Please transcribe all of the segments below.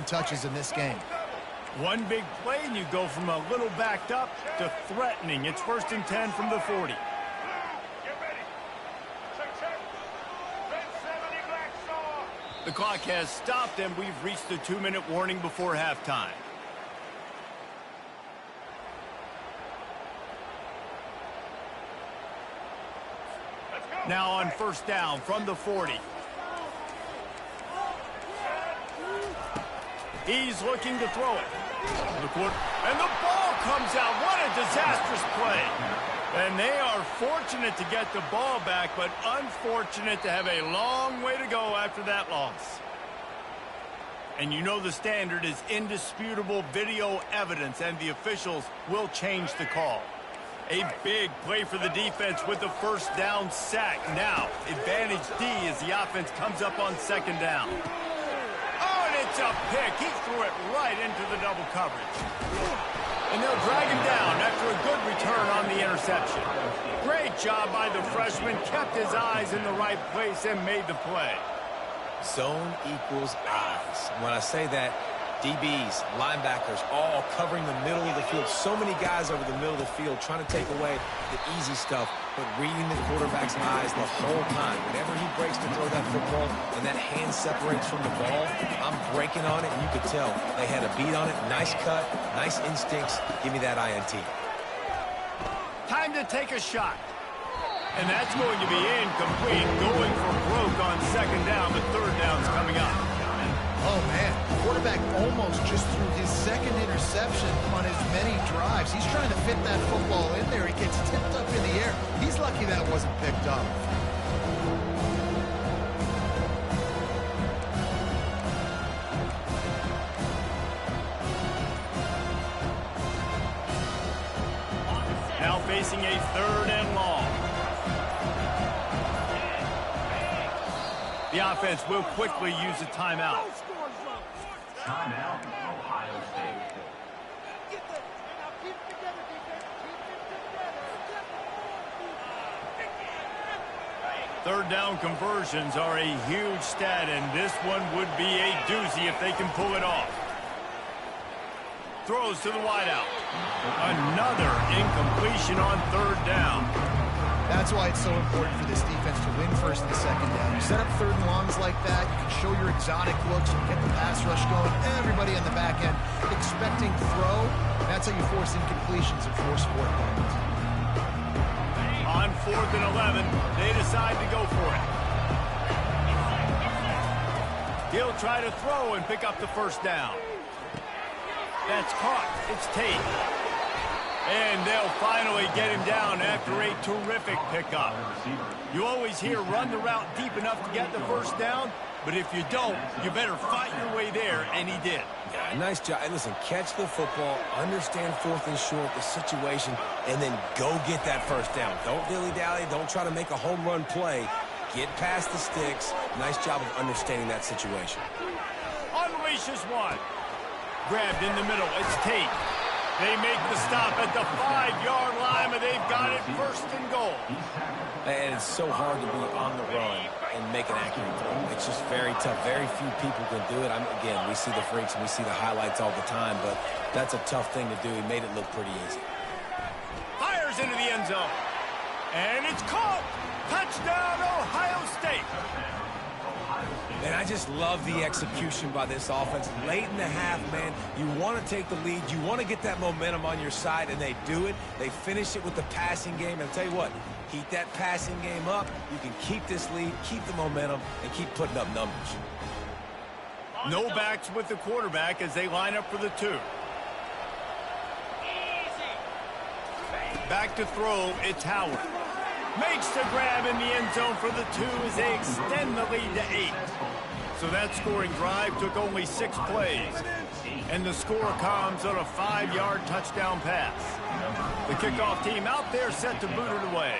touches in this game. One big play, and you go from a little backed up to threatening. It's 1st and 10 from the 40. The clock has stopped, and we've reached the 2-minute warning before halftime. Now on 1st down from the 40. He's looking to throw it. And the ball comes out. What a disastrous play. And they are fortunate to get the ball back, but unfortunate to have a long way to go after that loss. And you know the standard is indisputable video evidence, and the officials will change the call. A big play for the defense with the 1st down sack. Now, advantage D as the offense comes up on 2nd down. Oh, and it's a pick. He threw it right into the double coverage. And they'll drag him down after a good return on the interception. Great job by the freshman. Kept his eyes in the right place and made the play. Zone equals eyes. When I say that, DBs, linebackers, all covering the middle of the field. So many guys over the middle of the field trying to take away the easy stuff, but reading the quarterback's eyes the whole time. Whenever he breaks to throw that football and that hand separates from the ball, I'm breaking on it, and you could tell they had a beat on it. Nice cut, nice instincts. Give me that INT. Time to take a shot. And that's going to be incomplete. Going for broke on 2nd down, but 3rd down's coming up. Oh, man. The quarterback almost just threw his 2nd interception on as many drives. He's trying to fit that football in there. He gets tipped up in the air. He's lucky that wasn't picked up. Now facing a 3rd and long. The offense will quickly use a timeout. Timeout, Ohio State. 3rd down conversions are a huge stat, and this one would be a doozy if they can pull it off. Throws to the wideout. Another incompletion on 3rd down. That's why it's so important for this defense to win 1st and 2nd down. You set up 3rd and longs like that, you can show your exotic looks, you can get the pass rush going, everybody on the back end expecting throw. That's how you force incompletions and force 4th downs. On 4th and 11, they decide to go for it. He'll try to throw and pick up the 1st down. That's caught. It's Tate. And they'll finally get him down after a terrific pickup. You always hear run the route deep enough to get the 1st down, but if you don't, you better fight your way there, and he did. Yeah, nice job. And listen, catch the football, understand 4th and short, the situation, and then go get that 1st down. Don't dilly-dally. Don't try to make a home run play. Get past the sticks. Nice job of understanding that situation. Unleashes one. Grabbed in the middle. It's Tate. They make the stop at the 5-yard line, but they've got it 1st and goal. And it's so hard to be on the run and make an accurate throw. It's just very tough. Very few people can do it. Again, we see the freaks and we see the highlights all the time, but that's a tough thing to do. He made it look pretty easy. Fires into the end zone. And it's caught. Touchdown, Ohio State. And I just love the execution by this offense. Late in the half, man, you want to take the lead. You want to get that momentum on your side, and they do it. They finish it with the passing game. And I'll tell you what, keep that passing game up. You can keep this lead, keep the momentum, and keep putting up numbers. No backs with the quarterback as they line up for the 2. Back to throw, it's Howard. Makes the grab in the end zone for the 2 as they extend the lead to 8. So that scoring drive took only 6 plays. And the score comes on a 5-yard touchdown pass. The kickoff team out there set to boot it away.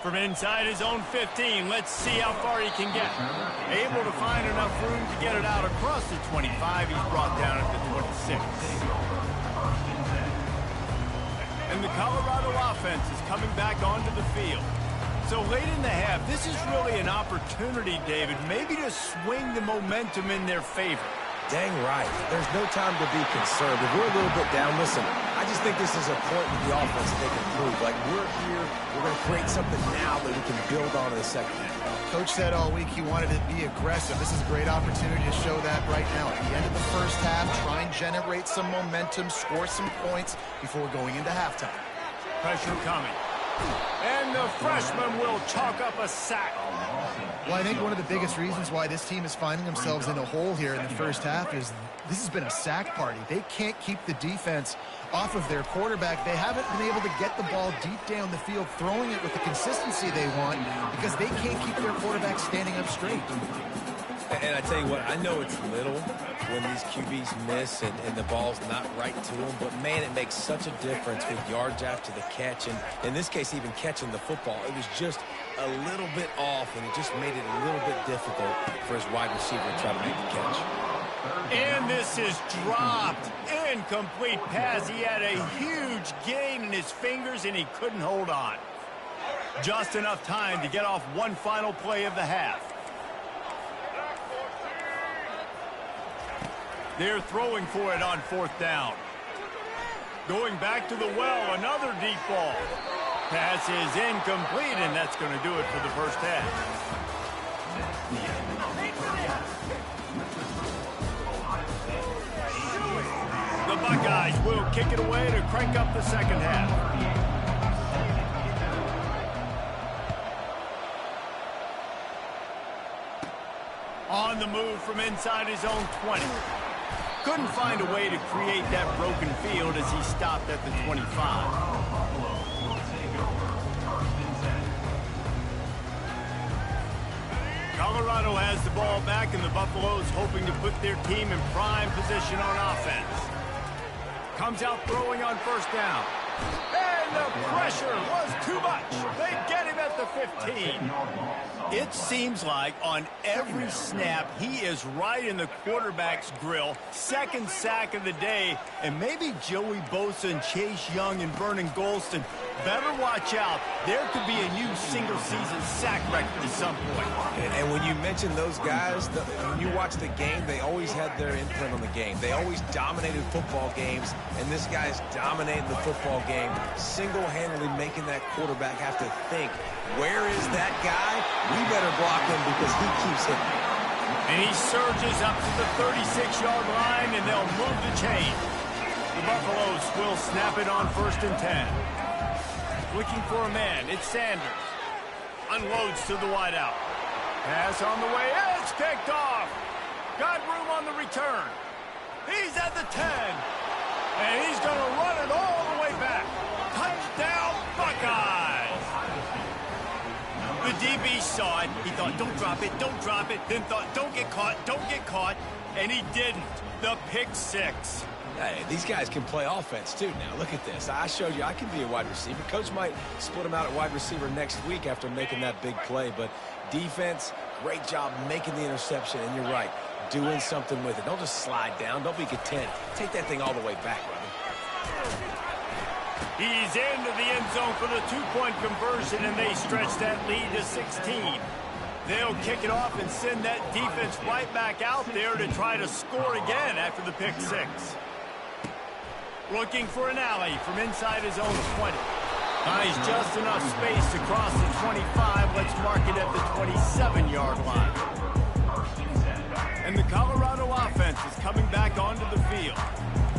From inside his own 15, let's see how far he can get. Able to find enough room to get it out across the 25. He's brought down at the 26. And the Colorado offense is coming back onto the field. So late in the half, this is really an opportunity, David, maybe to swing the momentum in their favor. Dang right. There's no time to be concerned. If we're a little bit down, listen, I just think this is a point with the offense that they can prove. Like, we're here, we're going to create something now that we can build on in the second half. Coach said all week he wanted to be aggressive. This is a great opportunity to show that right now. At the end of the first half, try and generate some momentum, score some points before going into halftime. Pressure coming. And the freshman will chalk up a sack. Well, I think one of the biggest reasons why this team is finding themselves in a hole here in the first half is this has been a sack party. They can't keep the defense off of their quarterback. They haven't been able to get the ball deep down the field, throwing it with the consistency they want because they can't keep their quarterback standing up straight. And I tell you what, I know it's little when these QBs miss and the ball's not right to them, but, man, it makes such a difference with yards after the catch. And in this case, even catching the football, it was just a little bit off, and it just made it a little bit difficult for his wide receiver to try to make the catch. And this is dropped. Incomplete pass. He had a huge gain in his fingers, and he couldn't hold on. Just enough time to get off one final play of the half. They're throwing for it on fourth down. Going back to the well, another deep ball. Pass is incomplete, and that's going to do it for the first half. The Buckeyes will kick it away to crank up the second half. On the move from inside his own 20. Couldn't find a way to create that broken field as he stopped at the 25. Colorado has the ball back, and the Buffaloes hoping to put their team in prime position on offense. Comes out throwing on first down. And the pressure was too much. They get him at the 15. It seems like on every snap, he is right in the quarterback's grill. Second sack of the day. And maybe Joey Bosa and Chase Young and Vernon Golston better watch out. There could be a new single-season sack record at some point. And when you mention those guys, when you watch the game, they always had their imprint on the game. They always dominated football games, and this guy's dominating the football game, single-handedly making that quarterback have to think, where is that guy? We better block him because he keeps hitting. And he surges up to the 36-yard line, and they'll move the chain. The Buffaloes will snap it on 1st and 10. Looking for a man. It's Sanders. Unloads to the wideout. Pass on the way. It's kicked off. Got room on the return. He's at the 10. And he's going to run it all the way back. Touchdown, Buckeyes. The DB saw it. He thought, don't drop it, don't drop it. Then thought, don't get caught. And he didn't. The pick six. Hey, these guys can play offense, too. Now, look at this. I showed you I can be a wide receiver. Coach might split him out at wide receiver next week after making that big play. But defense, great job making the interception. And you're right, doing something with it. Don't just slide down. Don't be content. Take that thing all the way back, brother. He's into the end zone for the two-point conversion, and they stretch that lead to 16. They'll kick it off and send that defense right back out there to try to score again after the pick six. Looking for an alley from inside his own 20. Buys just enough space to cross the 25. Let's mark it at the 27-yard line. And the Colorado offense is coming back onto the field.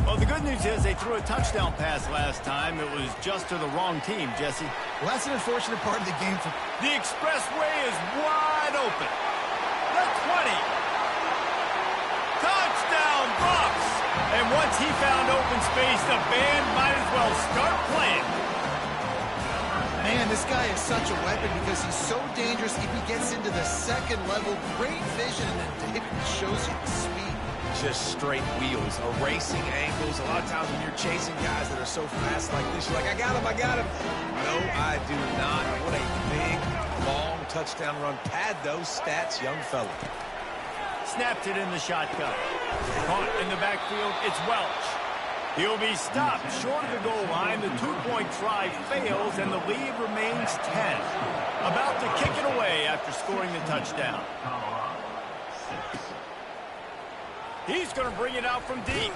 Well, the good news is they threw a touchdown pass last time. It was just to the wrong team, Jesse. Well, that's an unfortunate part of the game. The expressway is wide open. The 20. Touchdown, Buffs! And once he found open space, the band might as well start playing. Man, this guy is such a weapon because he's so dangerous if he gets into the second level. Great vision, and it shows you the speed. Just straight wheels, erasing angles. A lot of times when you're chasing guys that are so fast like this, you're like, I got him. No, I do not. What a big, long touchdown run. Pad those stats, young fella. Snapped it in the shotgun. Caught in the backfield, it's Welch. He'll be stopped short of the goal line. The two-point try fails, and the lead remains 10. About to kick it away after scoring the touchdown. He's going to bring it out from deep.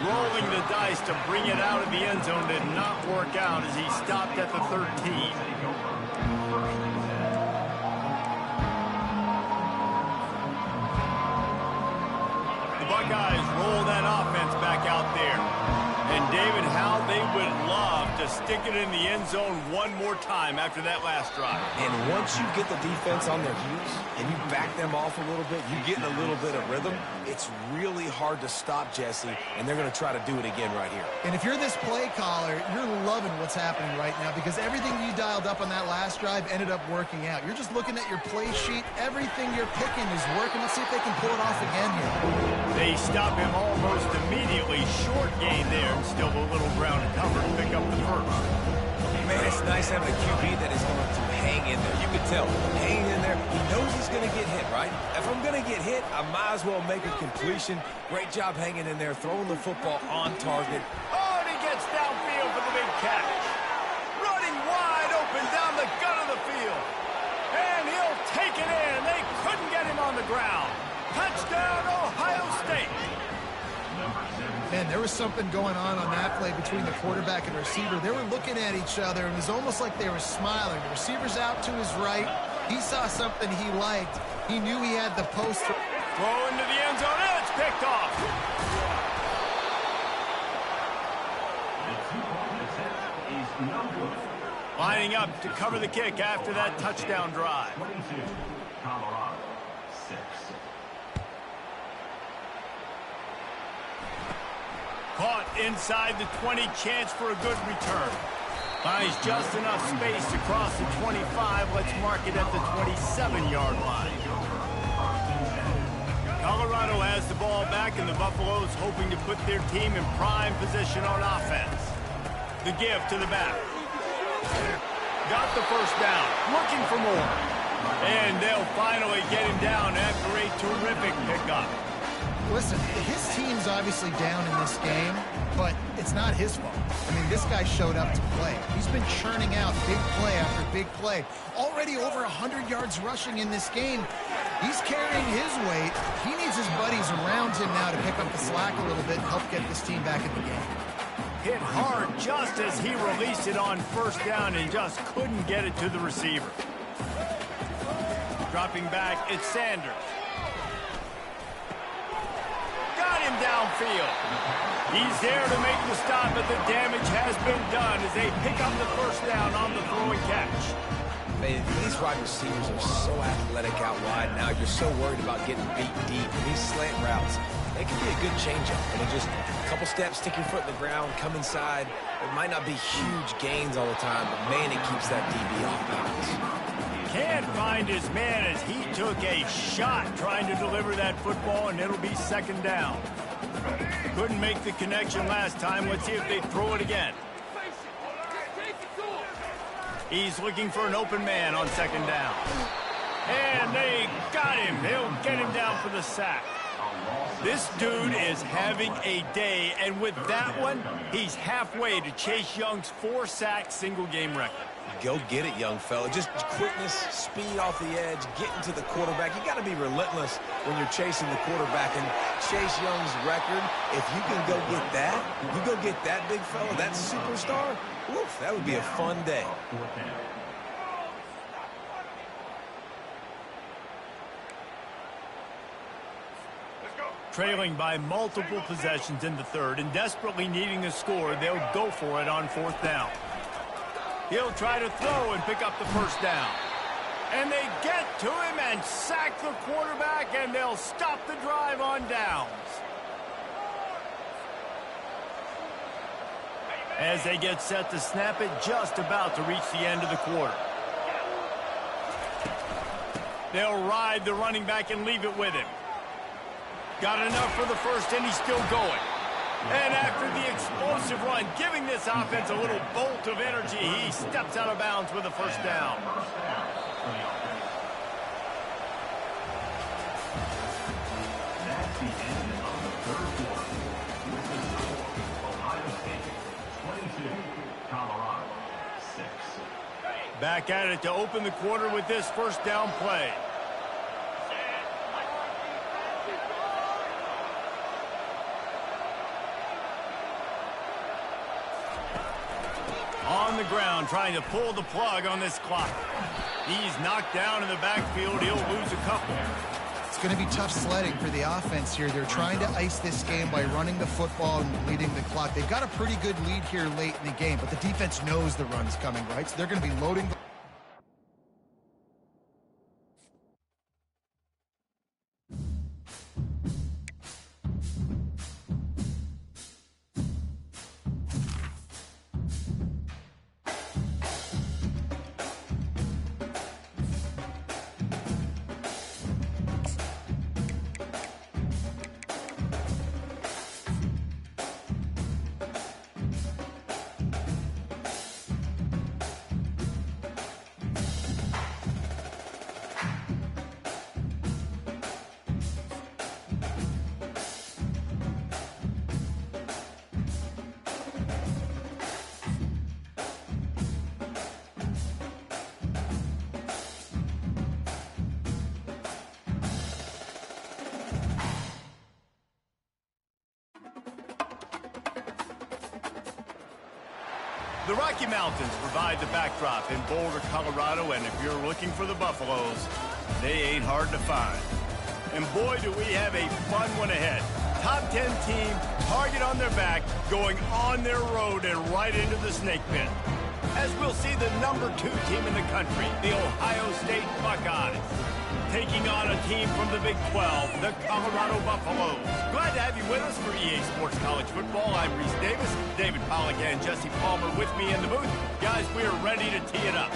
Rolling the dice to bring it out of the end zone did not work out as he stopped at the 13. The Buckeyes roll that offense back out there. And David, how they would love to stick it in the end zone one more time after that last drive. And once you get the defense on their heels and you back them off a little bit, you get in a little bit of rhythm, it's really hard to stop Jesse, and they're going to try to do it again right here. And if you're this play caller, you're loving what's happening right now because everything you dialed up on that last drive ended up working out. You're just looking at your play sheet. Everything you're picking is working. Let's see if they can pull it off again here. They stop him almost immediately. Short gain there. Still a little ground to cover to pick up the first. Man, it's nice having a QB that is going to hang in there. You can tell, hanging in there, he knows he's going to get hit, right? If I'm going to get hit, I might as well make a completion. Great job hanging in there, throwing the football on target. Oh, and he gets downfield for the big catch. Running wide open down the gut of the field. And he'll take it in. They couldn't get him on the ground. Touchdown, Ohio State. Man, there was something going on that play between the quarterback and the receiver. They were looking at each other, and it was almost like they were smiling. The receiver's out to his right. He saw something he liked. He knew he had the post. Throw into the end zone, and it's picked off. Lining up to cover the kick after that touchdown drive. 22, Colorado, 6. Caught inside the 20, chance for a good return. Finds just enough space to cross the 25. Let's mark it at the 27-yard line. Colorado has the ball back, and the Buffaloes hoping to put their team in prime position on offense. The give to the back. Got the first down, looking for more. And they'll finally get him down after a terrific pickup. Listen, his team's obviously down in this game, but it's not his fault. I mean, this guy showed up to play. He's been churning out big play after big play. Already over 100 yards rushing in this game. He's carrying his weight. He needs his buddies around him now to pick up the slack a little bit and help get this team back in the game. Hit hard just as he released it on first down and just couldn't get it to the receiver. Dropping back, it's Sanders. Got him downfield. He's there to make the stop, but the damage has been done as they pick up the first down on the throw and catch. Man, these wide receivers are so athletic out wide now. You're so worried about getting beat deep. These slant routes, they can be a good changeup. And just a couple steps, stick your foot in the ground, come inside. It might not be huge gains all the time, but man, it keeps that DB off balance. Can't find his man as he took a shot trying to deliver that football, and it'll be second down. Couldn't make the connection last time. Let's see if they throw it again. He's looking for an open man on second down. And they got him. They'll get him down for the sack. This dude is having a day, and with that one, he's halfway to Chase Young's 4-sack single-game record. Go get it, young fella. Just quickness, speed off the edge, getting to the quarterback. You got to be relentless when you're chasing the quarterback. And Chase Young's record, if you can go get that, you go get that big fella, that superstar, oof, that would be a fun day. Trailing by multiple possessions in the third and desperately needing a score, they'll go for it on fourth down. He'll try to throw and pick up the first down. And they get to him and sack the quarterback, and they'll stop the drive on downs. As they get set to snap it, just about to reach the end of the quarter. They'll ride the running back and leave it with him. Got enough for the first, and he's still going. And after the explosive run, giving this offense a little bolt of energy, he steps out of bounds with a first down. Back at it to open the quarter with this first down play. On the ground, trying to pull the plug on this clock. He's knocked down in the backfield. He'll lose a couple. It's going to be tough sledding for the offense here. They're trying to ice this game by running the football and leading the clock. They've got a pretty good lead here late in the game, but the defense knows the run's coming, right? So they're going to be loading the The Rocky Mountains provide the backdrop in Boulder, Colorado, and if you're looking for the Buffaloes, they ain't hard to find. And boy, do we have a fun one ahead. Top 10 team, target on their back, going on their road and right into the snake pit. As we'll see the number 2 team in the country, the Ohio State Buckeyes, taking on a team from the Big 12, the Colorado Buffaloes. Glad to have you with us for EA Sports College Football. I'm Reese Davis, David Pollack and Jesse Palmer with me in the booth. Guys, we are ready to tee it up.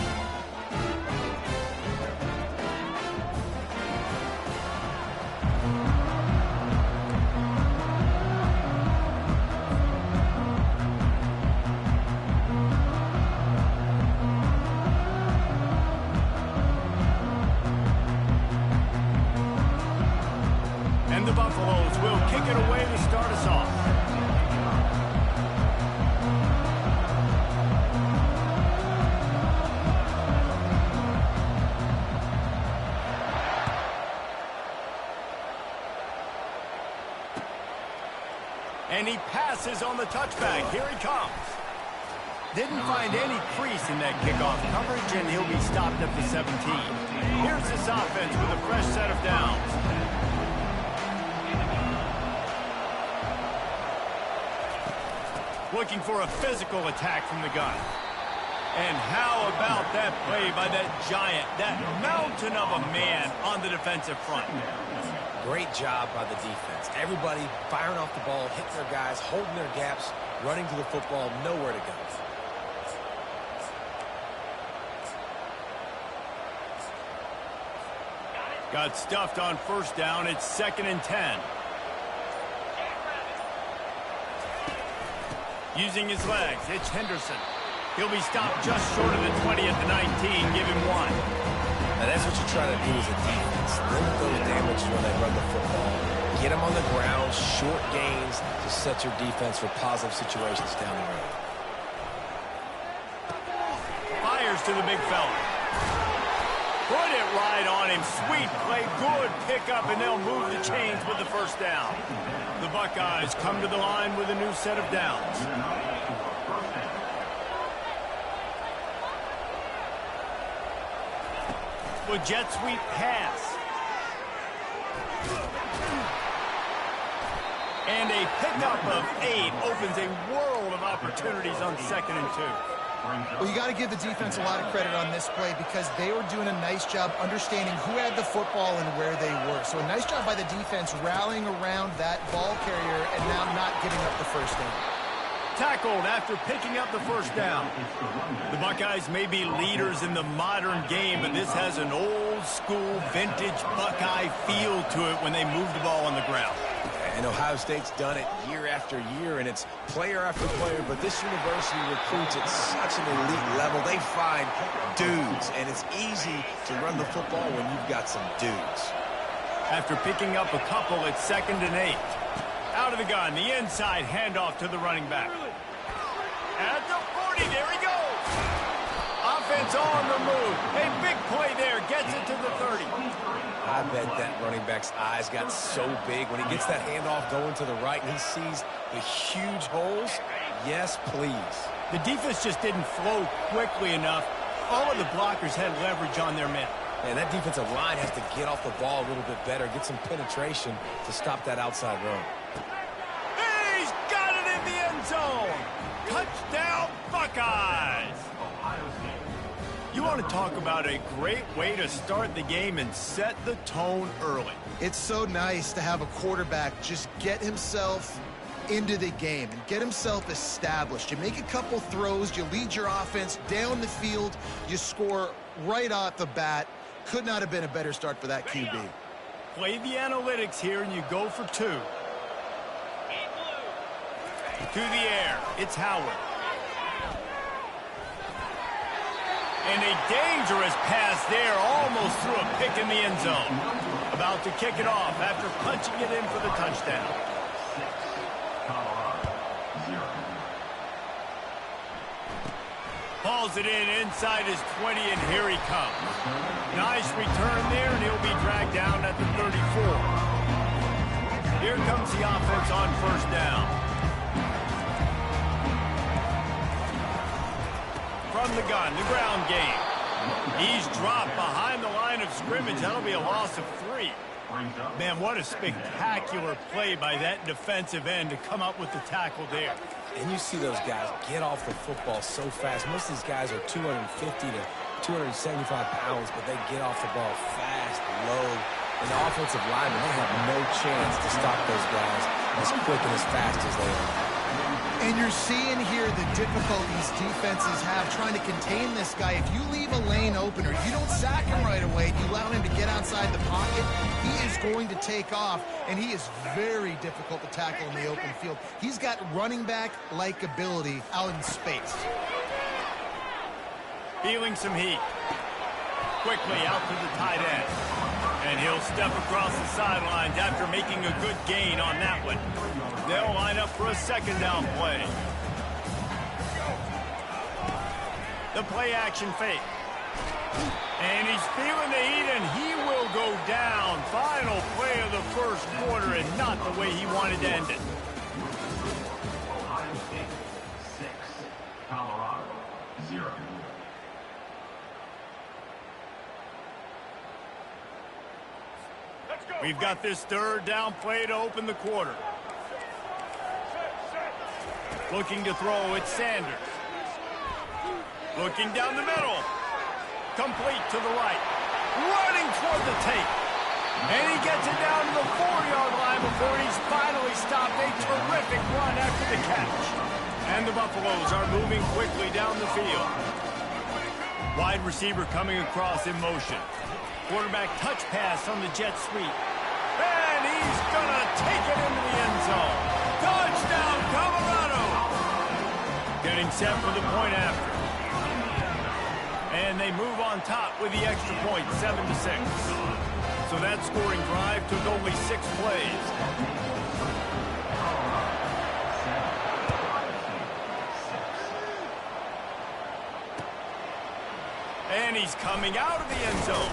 And the Buffaloes will kick it away to start us off. And he passes on the touchback. Here he comes. Didn't find any crease in that kickoff coverage, and he'll be stopped at the 17. Here's this offense with a fresh set of downs. Looking for a physical attack from the gun. And how about that play by that giant, that mountain of a man on the defensive front? Great job by the defense. Everybody firing off the ball, hitting their guys, holding their gaps, running to the football, nowhere to go. Got stuffed on first down. It's 2nd and 10. Using his legs, it's Henderson. He'll be stopped just short of the 20 at the 19. Give him 1. Now that's what you try to do as a defense. Limit those damages when they run the football. Get them on the ground, short gains to set your defense for positive situations down the road. Fires to the big fella. Put it right on him. Sweet play, good pickup, and they'll move the chains with the first down. The Buckeyes come to the line with a new set of downs. With jet sweep pass. And a pickup of 8 opens a world of opportunities on 2nd and 2. Well, you got to give the defense a lot of credit on this play because they were doing a nice job understanding who had the football and where they were. So a nice job by the defense rallying around that ball carrier and now not giving up the first down. Tackled after picking up the first down. The Buckeyes may be leaders in the modern game, but this has an old-school, vintage Buckeye feel to it when they move the ball on the ground. And Ohio State's done it year after year, and it's player after player, but this university recruits at such an elite level. They find dudes, and it's easy to run the football when you've got some dudes. After picking up a couple, it's 2nd and 8. Out of the gun, the inside handoff to the running back. At the 40, there he goes. Offense is on the move. A big play there. Gets it to the 30. I bet that running back's eyes got so big when he gets that handoff going to the right and he sees the huge holes. Yes, please. The defense just didn't flow quickly enough. All of the blockers had leverage on their men. And that defensive line has to get off the ball a little bit better, get some penetration to stop that outside run. He's got it in the end zone. Touchdown, Buckeyes. You want to talk about a great way to start the game and set the tone early. It's so nice to have a quarterback just get himself into the game and get himself established. You make a couple throws, you lead your offense down the field, you score right off the bat. Could not have been a better start for that QB. Play the analytics here and you go for 2. To the air, it's Howard. And a dangerous pass there, almost threw a pick in the end zone. About to kick it off after punching it in for the touchdown. Hauls it in inside his 20, and here he comes. Nice return there, and he'll be dragged down at the 34. Here comes the offense on first down. From the gun, the ground game. He's dropped behind the line of scrimmage. That'll be a loss of 3. Man, what a spectacular play by that defensive end to come up with the tackle there. And you see those guys get off the football so fast. Most of these guys are 250 to 275 pounds, but they get off the ball fast, low. And the offensive linemen, they have no chance to stop those guys as quick and as fast as they are. And you're seeing here the difficulties defenses have trying to contain this guy. If you leave a lane open or you don't sack him right away, you allow him to get outside the pocket, he is going to take off, and he is very difficult to tackle in the open field. He's got running back-like ability out in space. Feeling some heat. Quickly out to the tight end. And he'll step across the sidelines after making a good gain on that one. They'll line up for a second down play. The play action fake. And he's feeling the heat, and he will go down. Final play of the first quarter, and not the way he wanted to end it. Ohio State 6, Colorado 0. We've got this third down play to open the quarter. Looking to throw, it's Sanders. Looking down the middle. Complete to the right. Running toward the tape. And he gets it down to the 4-yard line before he's finally stopped. A terrific run after the catch. And the Buffaloes are moving quickly down the field. Wide receiver coming across in motion. Quarterback touch pass on the jet sweep. And he's going to take it into the end zone. Touchdown, Colorado! Getting set for the point after. And they move on top with the extra point, 7-6. So that scoring drive took only 6 plays. And he's coming out of the end zone.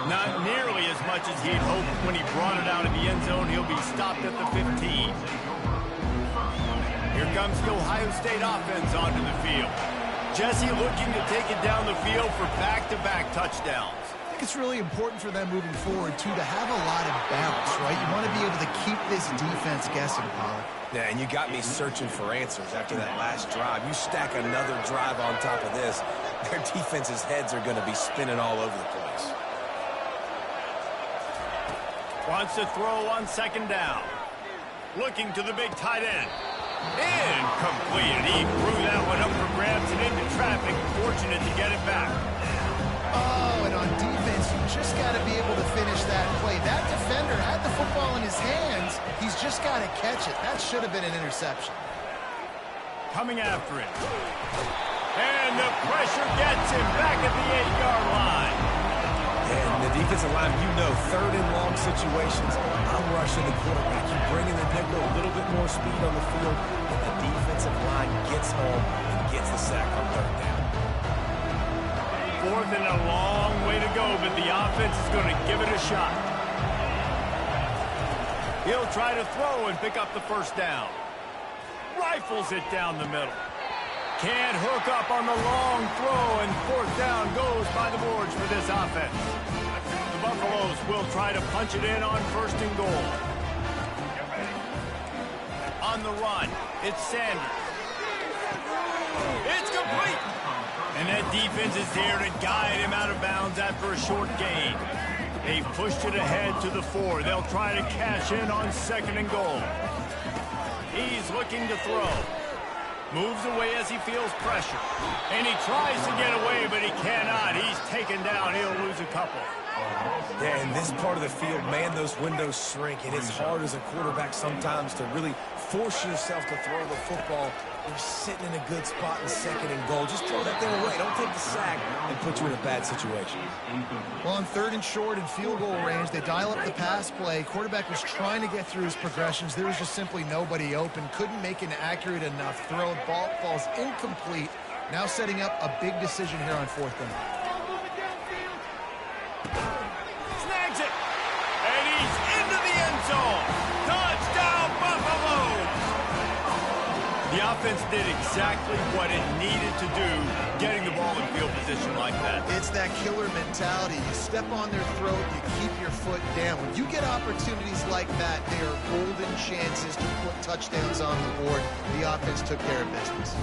Not nearly as much as he'd hoped when he brought it out of the end zone. He'll be stopped at the 15. Here comes the Ohio State offense onto the field. Jesse looking to take it down the field for back-to-back touchdowns. I think it's really important for them moving forward, too, to have a lot of balance, right? You want to be able to keep this defense guessing, Pollard. Yeah, and you got me searching for answers after that last drive. You stack another drive on top of this, their defense's heads are going to be spinning all over the place. Wants to throw on second down. Looking to the big tight end. Incomplete. He threw that one up for grabs and into traffic. Fortunate to get it back. Oh, and on defense, you just got to be able to finish that play. That defender had the football in his hands. He's just got to catch it. That should have been an interception. Coming after it. And the pressure gets him back at the 8-yard line. And the defensive line, you know, third and long situations, I'm rushing the quarterback. You bring in the nickel, a little bit more speed on the field, and the defensive line gets home and gets the sack on third down. 4th and a long way to go, but the offense is going to give it a shot. He'll try to throw and pick up the first down. Rifles it down the middle. Can't hook up on the long throw, and 4th down goes by the boards for this offense. The Buffaloes will try to punch it in on 1st and goal. On the run, it's Sanders. It's complete. And that defense is there to guide him out of bounds after a short gain. They've pushed it ahead to the 4. They'll try to cash in on 2nd and goal. He's looking to throw. Moves away as he feels pressure. And he tries to get away, but he cannot. He's taken down. He'll lose a couple. Yeah, in this part of the field, man, those windows shrink, and it's hard as a quarterback sometimes to really force yourself to throw the football. You're sitting in a good spot in 2nd and goal. Just throw that thing away. Don't take the sack and put you in a bad situation. Well, on 3rd and short and field goal range, they dial up the pass play. Quarterback was trying to get through his progressions. There was just simply nobody open. Couldn't make an accurate enough throw. Ball falls incomplete. Now setting up a big decision here on 4th down. Snags it. And he's into the end zone. Touchdown, Buffalo! The offense did exactly what it needed to do, getting the ball in field position like that. It's that killer mentality. You step on their throat, you keep your foot down. When you get opportunities like that, they are golden chances to put touchdowns on the board. The offense took care of business.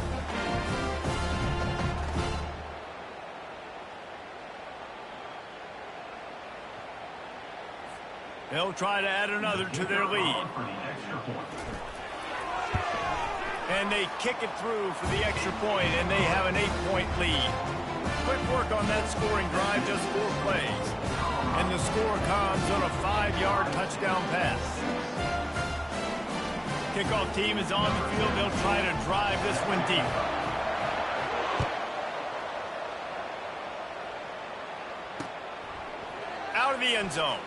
They'll try to add another to their lead. And they kick it through for the extra point, and they have an 8-point lead. Quick work on that scoring drive, just 4 plays. And the score comes on a 5-yard touchdown pass. Kickoff team is on the field. They'll try to drive this one deep. Out of the end zone.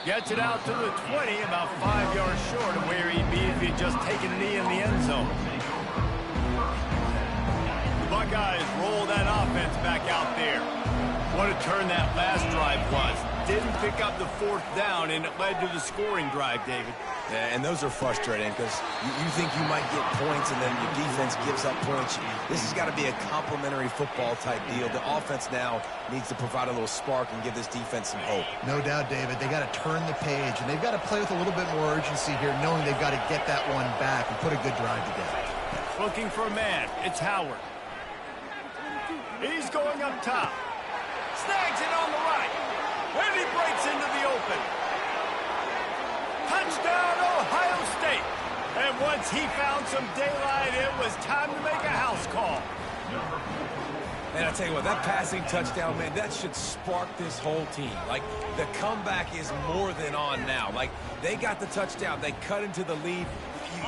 Gets it out to the 20, about 5 yards short of where he'd be if he'd just taken a knee in the end zone. The Buckeyes roll that offense back out there. What a turn that last drive was. Didn't pick up the 4th down, and it led to the scoring drive, David. Yeah, and those are frustrating because you think you might get points and then your defense gives up points. This has got to be a complementary football type deal. The offense now needs to provide a little spark and give this defense some hope. No doubt, David. They got to turn the page, and they've got to play with a little bit more urgency here, knowing they've got to get that one back and put a good drive together. Looking for a man. It's Howard. He's going up top. Snags it on the right. And he breaks into the open. Touchdown, Ohio State. And once he found some daylight, it was time to make a house call. And I tell you what, that passing touchdown, man, that should spark this whole team. Like, the comeback is more than on now. Like, they got the touchdown. They cut into the lead.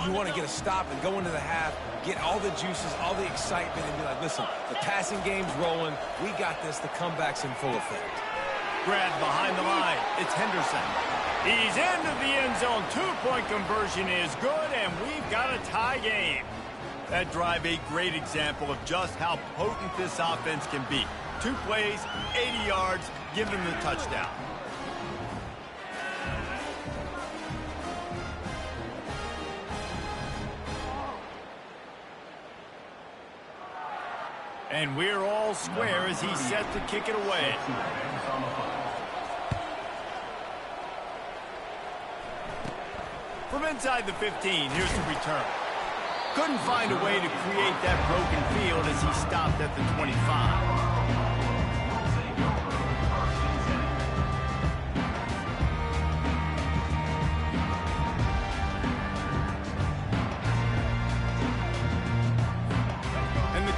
You want to get a stop and go into the half, get all the juices, all the excitement, and be like, listen, the passing game's rolling. We got this. The comeback's in full effect. Grab behind the line. It's Henderson. He's into the end zone. 2-point conversion is good, and we've got a tie game. That drive, a great example of just how potent this offense can be. 2 plays, 80 yards, give them the touchdown. And we're all square as he's set to kick it away. From inside the 15, here's the return. Couldn't find a way to create that broken field as he stopped at the 25.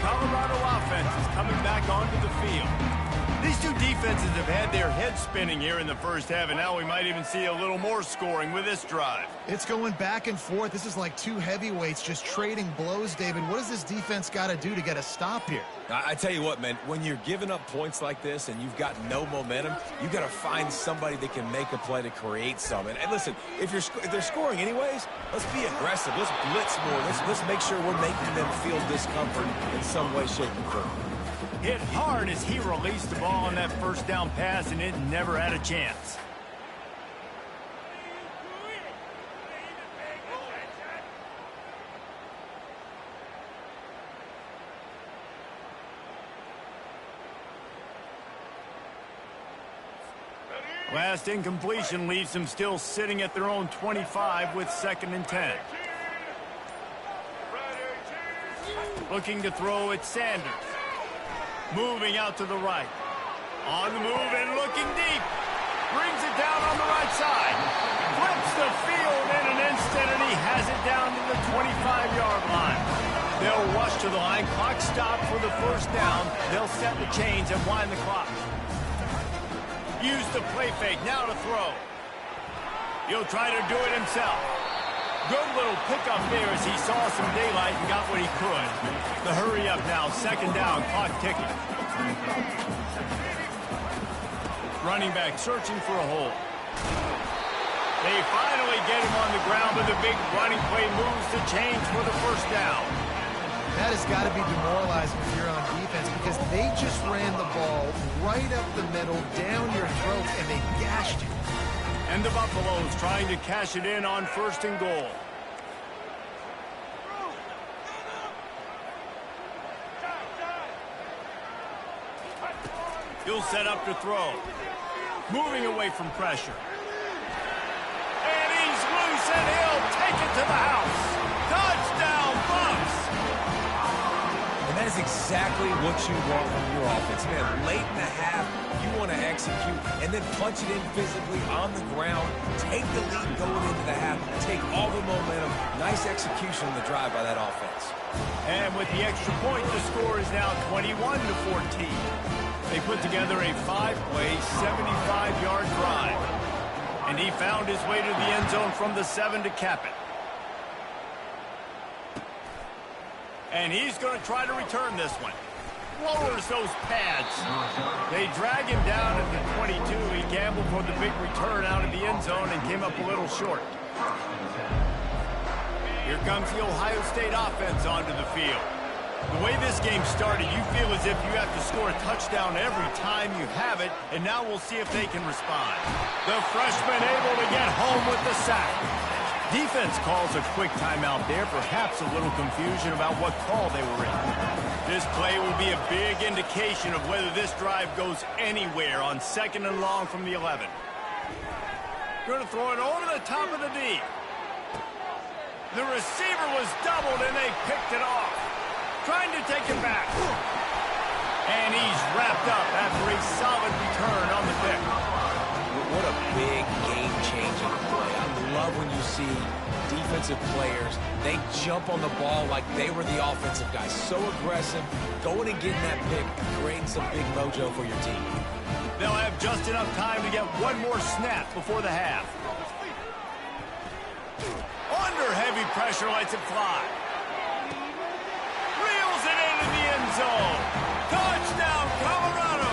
Colorado offense is coming back onto the field. These two defenses have had their heads spinning here in the first half, and now we might even see a little more scoring with this drive. It's going back and forth. This is like two heavyweights just trading blows, David. What does this defense got to do to get a stop here? I tell you what, man, when you're giving up points like this and you've got no momentum, you got to find somebody that can make a play to create some. And listen, if they're scoring anyways, let's be aggressive. Let's blitz more. Let's make sure we're making them feel discomfort in some way, shape, and form. Hit hard as he released the ball on that first down pass, and it never had a chance. Last incompletion leaves them still sitting at their own 25 with 2nd and 10. Looking to throw at Sanders. Moving out to the right. On the move and looking deep. Brings it down on the right side. Flips the field in an instant, and he has it down to the 25-yard line. They'll rush to the line. Clock stopped for the first down. They'll set the chains and wind the clock. Use the play fake, now to throw. He'll try to do it himself. Good little pickup there as he saw some daylight and got what he could. The hurry up now, 2nd down, clock ticking. Running back searching for a hole. They finally get him on the ground, but the big running play moves the chains for the first down. That has got to be demoralizing if you're on defense, because they just ran the ball right up the middle, down your throat, and they gashed you. And the Buffaloes trying to cash it in on 1st and goal. He'll set up to throw. Moving away from pressure. And he's loose, and he'll take it to the house. Touchdown, Bucs! And that is exactly what you want from your offense, man. Late in the half, you want to execute and then punch it in physically on the ground. Take the lead going into the half. Take all the momentum. Nice execution on the drive by that offense. And with the extra point, the score is now 21-14. They put together a 5-play, 75-yard drive. And he found his way to the end zone from the 7 to cap it. And he's going to try to return this one. Lowers those pads. They drag him down at the 22. He gambled for the big return out of the end zone and came up a little short. Here comes the Ohio State offense onto the field. The way this game started, you feel as if you have to score a touchdown every time you have it, and now we'll see if they can respond. The freshman able to get home with the sack. Defense calls a quick timeout there, perhaps a little confusion about what call they were in. This play will be a big indication of whether this drive goes anywhere on 2nd and long from the 11. Going to throw it over the top of the D. The receiver was doubled, and they picked it off. Trying to take it back. And he's wrapped up after a solid return on the pick. What a big game-changing play. I love when you see defensive players, they jump on the ball like they were the offensive guys. So aggressive, going and getting that pick, creating some big mojo for your team. They'll have just enough time to get one more snap before the half. Under heavy pressure, lets it fly. Reels it into the end zone. Touchdown, Colorado!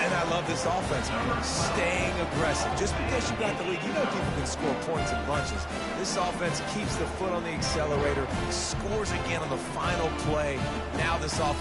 And I love this offense, man. Staying aggressive. Just because you got the lead, you know people can score points in bunches. This offense keeps the foot on the accelerator, scores again on the final play. Now this offense